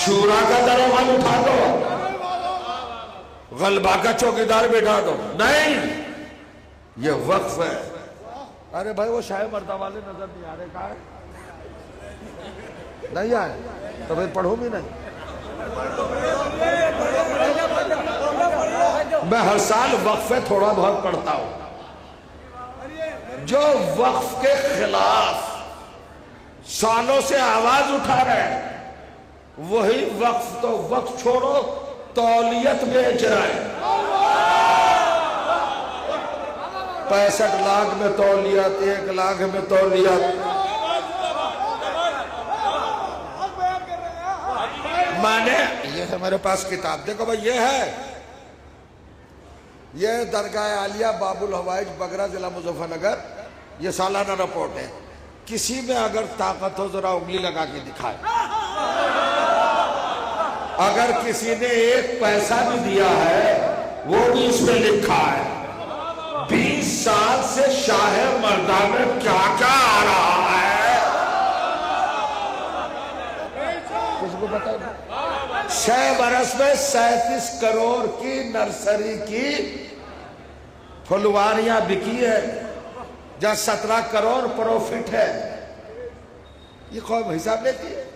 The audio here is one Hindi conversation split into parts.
शूरा का दरोगा उठा दो, गलबा का चौकीदार बैठा दो, नहीं, ये वक्फ है। अरे भाई वो शाह मर्दा वाले नजर नहीं आ रहे, कहा है? नहीं आए तो भाई पढ़ो भी नहीं। मैं हर साल वक्फे थोड़ा बहुत पढ़ता हूं। जो वक्फ के खिलाफ सालों से आवाज उठा रहे हैं, वही वक्फ तो वक्फ छोड़ो, तौलियत बेच रहा है। 65 लाख में तौलियत, 1 लाख में तौलियत। माने ये है मेरे पास किताब, देखो भाई, ये है, ये दरगाह आलिया बाबुल हवाइज बगरा जिला मुजफ्फरनगर, ये सालाना रिपोर्ट है। किसी में अगर ताकत हो जरा उंगली लगा के दिखाए। अगर किसी ने 1 पैसा भी दिया है, वो भी इसमें लिखा है। 20 साल से शाह मर्दा में क्या क्या आ रहा है, किसको पता है? 6 बरस में 37 करोड़ की नर्सरी की फुलवारियां बिकी है, जहां 17 करोड़ प्रॉफिट है। ये कौन हिसाब लेती है?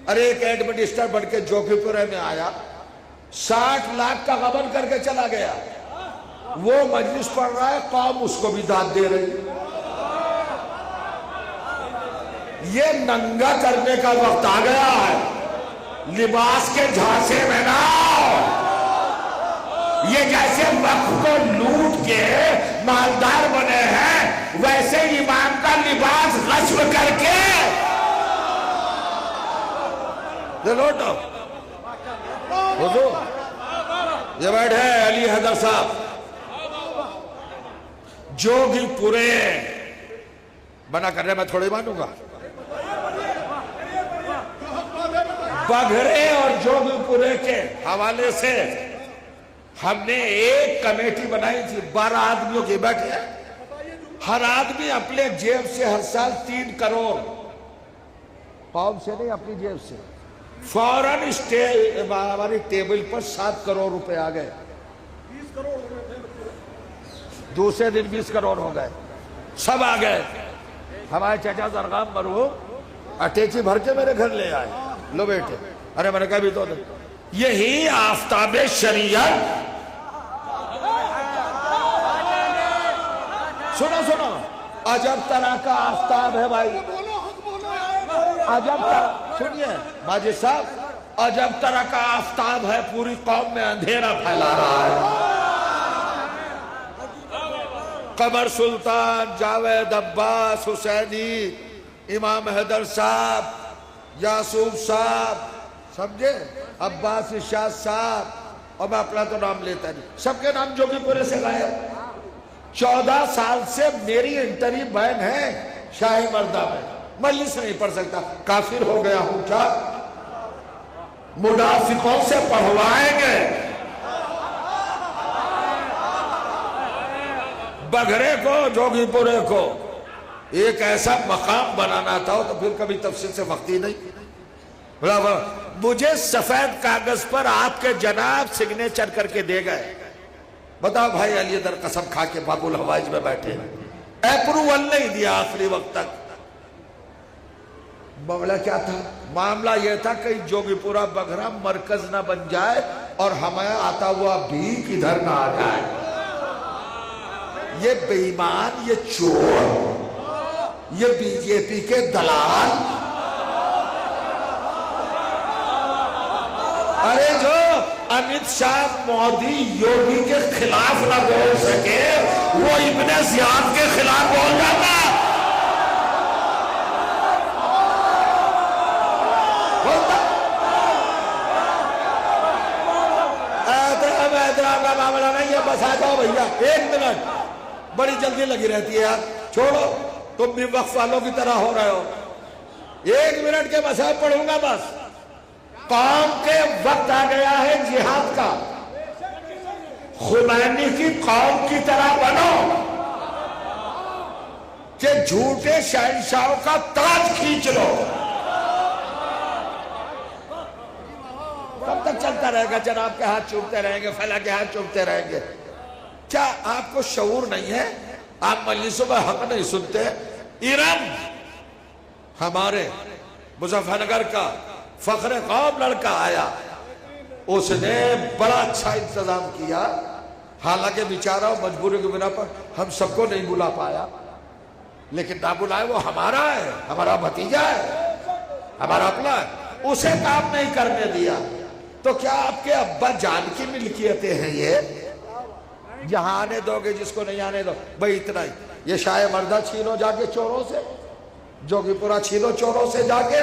अरे एक एडमिनिस्टर बन के जोकीपुरे में आया, 60 लाख का गबन करके चला गया। वो मजलिस पढ़ रहा है, कौम उसको भी दाद दे रही। ये नंगा करने का वक्त आ गया है। लिबास के झांसे में ना, ये जैसे वक्त को लूट के मालदार बने हैं, वैसे इमाम का लिबास गस्ब करके लौटो। ये बैठे अली हैदर साहब, जोगीपुरे बना करने में थोड़ी मानूंगा। बघरे और जोगीपुरे के हवाले से हमने एक कमेटी बनाई थी, 12 आदमियों की बैठे हैं। हर आदमी अपने जेब से हर साल 3 करोड़, कौम से नहीं, अपनी जेब से, फौरन हमारी टेबल पर 7 करोड़ रुपए आ गए। 20 करोड़ दूसरे दिन 20 करोड़ हो गए, सब आ गए। हमारे चाचा जरगाम मरहूम अटैची भर के मेरे घर ले आए, लो बेटे। अरे मैंने कहा भी तो यही आफ्ताबे शरीयत। सुनो सुनो, अजब तरह का आफ्ताब है भाई, अजब तरह, सुनिए माजिद साहब, अजब तरह का आफ्ताब है, पूरी कौम में अंधेरा फैला रहा है। कमर सुल्तान, जावेद अब्बास हुसैनी, इमाम हैदर साहब, यासूब साहब, समझे, अब्बास शाह साहब, और मैं अपना तो नाम लेता नहीं, सबके नाम जोगीपुरे से गायब। 14 साल से मेरी इंटरी बैन है शाही मर्दा में, मजलिस नहीं पढ़ सकता। काफिर हो गया हूं क्या? मुनाफिकों से पढ़वाएंगे। बघरे को, जोगीपुरे को एक ऐसा मकाम बनाना था, तो फिर कभी तफसील से वक्त ही नहीं। मुझे सफेद कागज पर आपके जनाब सिग्नेचर करके दे गए। बताओ भाई, अली दर कसम खा के बाबुल हवाइज में बैठे, अप्रूवल नहीं दिया आखिरी वक्त तक। मामला क्या था? मामला यह था कि जोगीपुरा बघरा मरकज ना बन जाए और हमें आता हुआ भीख इधर ना आ जाए। ये बेईमान, ये चोर, ये बीजेपी के दलाल, अरे जो अमित शाह, मोदी, योगी के खिलाफ ना बोल सके, वो इब्ने जियाद के खिलाफ बोल जाता। का मामला नहीं है, बस आ जाओ भैया, 1 मिनट, बड़ी जल्दी लगी रहती है यार, छोड़ो, तुम भी वक्फ वालों की तरह हो रहे हो। 1 मिनट के मसाइल पढ़ूंगा बस। कौम के वक्त आ गया है जिहाद का। खुमैनी की कौम की तरह बनो कि झूठे शहंशाहों का ताज खींच लो। आता रहेगा, जनाब के हाथ चूमते रहेंगे, फला के हाथ चूमते रहेंगे। क्या आपको शऊर नहीं है? आप मजलिसों में हक नहीं सुनते? इरम हमारे मुजफ्फरनगर का फख्र कौम लड़का आया, उसने बड़ा अच्छा इंतजाम किया। हालांकि बेचारा मजबूरी की बिना पर हम सबको नहीं बुला पाया, लेकिन ना बुलाए वो हमारा है, हमारा भतीजा है, हमारा अपना है, उसे काम नहीं करने दिया। तो क्या आपके अब्बा जान की मिल्कियतें हैं ये? जहां आने दोगे, जिसको नहीं आने दो, भाई इतना ही। ये शाय मर्दा छीनो जाके चोरों से, जोगीपुरा छीनो चोरों से जाके,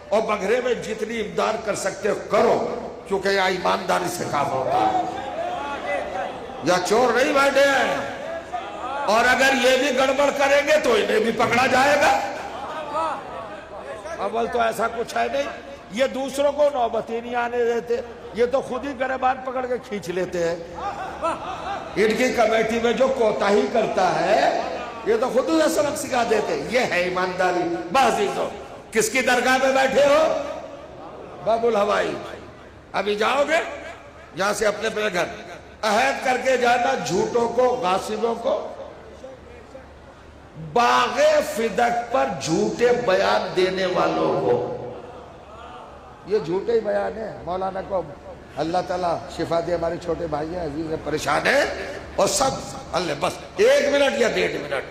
और बघरे में जितनी इमदाद कर सकते हो करो, क्योंकि यहाँ ईमानदारी से काम होता है। या चोर नहीं बैठे हैं, और अगर ये भी गड़बड़ करेंगे तो इन्हें भी पकड़ा जाएगा। अव्वल तो ऐसा कुछ है नहीं, ये दूसरों को नौबत ही नहीं आने देते, ये तो खुद ही गिरबान पकड़ के खींच लेते हैं। इनकी कमेटी में जो कोताही करता है, ये तो खुद ही सबक सिखा देते। ये है ईमानदारी। बाजीजो, किसकी दरगाह में बैठे हो? बाबुल हवाई। अभी जाओगे यहां से अपने अपने घर, अहद करके जाना झूठों को, गासिबों को। बागे फिदक पर झूठे बयान देने वालों को, ये झूठे ही बयान है। मौलाना को अल्लाह ताला शिफा दे, हमारे छोटे भाई हैं, अजीज हैं, परेशान है, और सब अल्लाह बस 1 मिनट या 1.5 मिनट,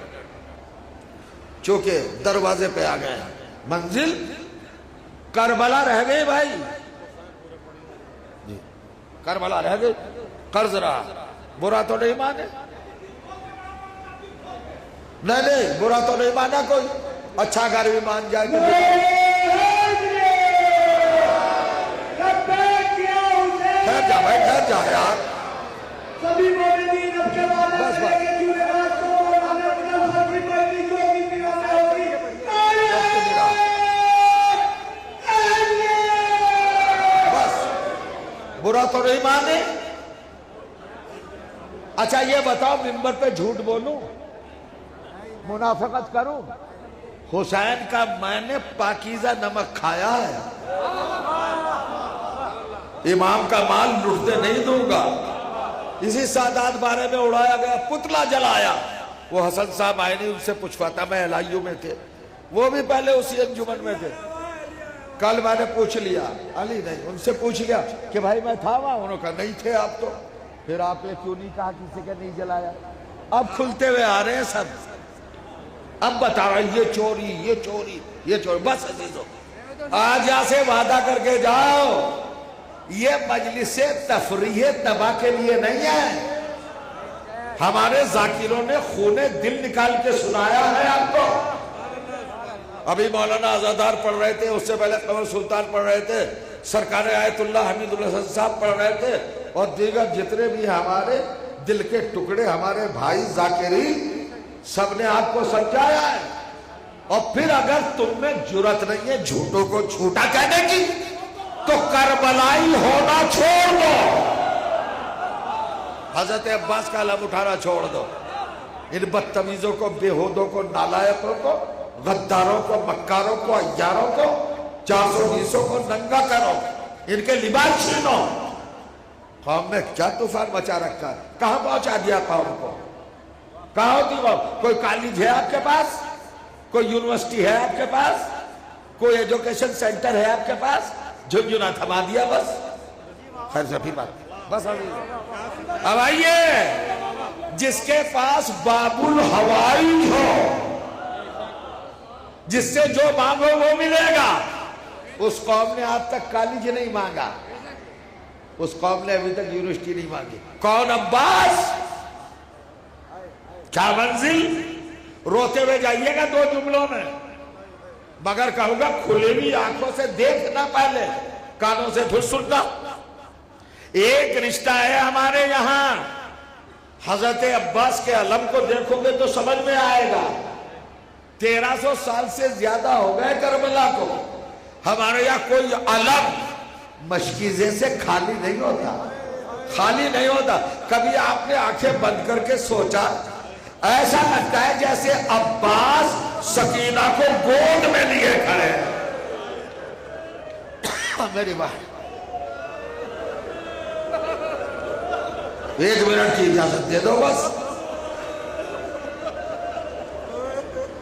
चूंकि दरवाजे पे आ गए, मंजिल करबला रह गई भाई जी, करबला रह गई। कर्ज रहा, बुरा तो नहीं माने, नहीं बुरा तो नहीं माना कोई, अच्छा घर भी मान जाए तो ठहर जा भाई, ठहर जा यार। बस बस, बुरा तो नहीं माने। अच्छा ये बताओ, मिंबर पे झूठ बोलूं, मुनाफिकत करूं? हुसैन का मैंने पाकीज़ा नमक खाया है, इमाम का माल लुटते नहीं दूंगा। इसी सादात बारे में उड़ाया गया, पुतला जलाया। वो हसन साहब आए नहीं, उनसे पूछवाता, मैं एलआईयू में थे, वो भी पहले उसी अंजुमन में थे। कल मैंने पूछ लिया, अली नहीं, उनसे पूछ लिया कि भाई मैं था वहां, उन्होंने कहा नहीं थे आप तो। फिर आपने क्यों नहीं कहा किसी का नहीं जलाया? अब खुलते हुए आ रहे हैं सब, अब बता रहा ये चोरी, ये चोरी, ये चोरी। बस अजीजों, आज यहाँ से वादा करके जाओ, ये मजलिसे तफरीह तबाह के लिए नहीं है। हमारे जाकिरों ने खूने दिल निकाल के सुनाया है आपको। अभी मौलाना आजादार पढ़ रहे थे, उससे पहले कमर सुल्तान पढ़ रहे थे, सरकार आयतुल्लाह हमीदुल हसन साहब पढ़ रहे थे, और दीगर जितने भी हमारे दिल के टुकड़े, हमारे भाई जाकिरी, सबने आपको समझाया है। और फिर अगर तुम में जुर्रत नहीं है झूठों को झूठा कहने की, तो करबलाई होना छोड़ दो, हजरत अब्बास का अलम उठाना छोड़ दो। इन बदतमीजों को, बेहूदों को, नालायकों को, गद्दारों को, मक्कारों को, अय्यारों को, 420 को नंगा करो, इनके लिबास छीनो। कौम में क्या तूफान मचा रखा है, कहां पहुंचा दिया कौम को? कहां होती वो? कोई कॉलेज है आपके पास? कोई यूनिवर्सिटी है आपके पास? कोई एजुकेशन सेंटर है आपके पास? झुंझुना थमा दिया बस। खैर सभी बात बस। अब आइए, जिसके पास बाबुल हवाई हो, जिससे जो मांगो वो मिलेगा, उस कौम ने आज तक कॉलेज नहीं मांगा, उस कौम ने अभी तक यूनिवर्सिटी नहीं मांगी। कौन? अब्बास। क्या मंजिल? रोते हुए जाइएगा 2 जुमलों में, मगर कहूंगा खुली हुई आंखों से देखना, पहले कानों से फिर सुनना। एक रिश्ता है हमारे यहां, हजरत अब्बास के अलम को देखोगे तो समझ में आएगा। 1300 साल से ज्यादा हो गए करबला को। हमारे यहां कोई अलम मशकीजे से खाली नहीं होता, खाली नहीं होता। कभी आपने आंखें बंद करके सोचा, ऐसा लगता है जैसे अब्बास सकीना को गोद में लिए खड़े। मेरी बात 1 मिनट की इजाजत दे दो बस,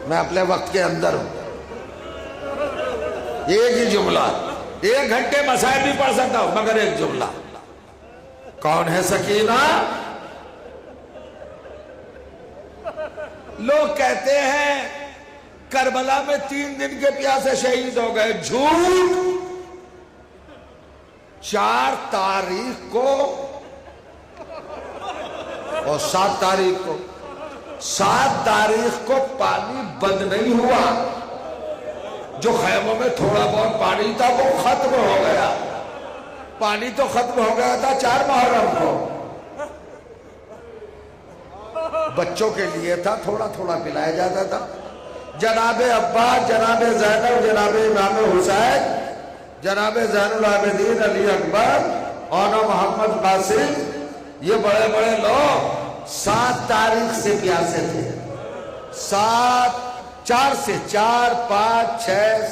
मैं अपने वक्त के अंदर हूं। एक ही जुमला, 1 घंटे मसाइल भी पढ़ सकता हूं, मगर एक जुमला, कौन है सकीना? लोग कहते हैं करबला में 3 दिन के प्यासे शहीद हो गए, झूठ। 4 तारीख को और 7 तारीख को, 7 तारीख को पानी बंद नहीं हुआ, जो खैमों में थोड़ा बहुत पानी था वो खत्म हो गया। पानी तो खत्म हो गया था 4 मुहर्रम को, बच्चों के लिए था, थोड़ा थोड़ा पिलाया जाता था। जनाबे अब्बास, जनाबे ज़ैनब, जनाबे इमाम हुसैन, जनाबे ज़ैनुल आबिदीन अली अकबर और मोहम्मद कासिम, ये बड़े बड़े लोग 7 तारीख से प्यासे थे। 4 से 4, 5, 6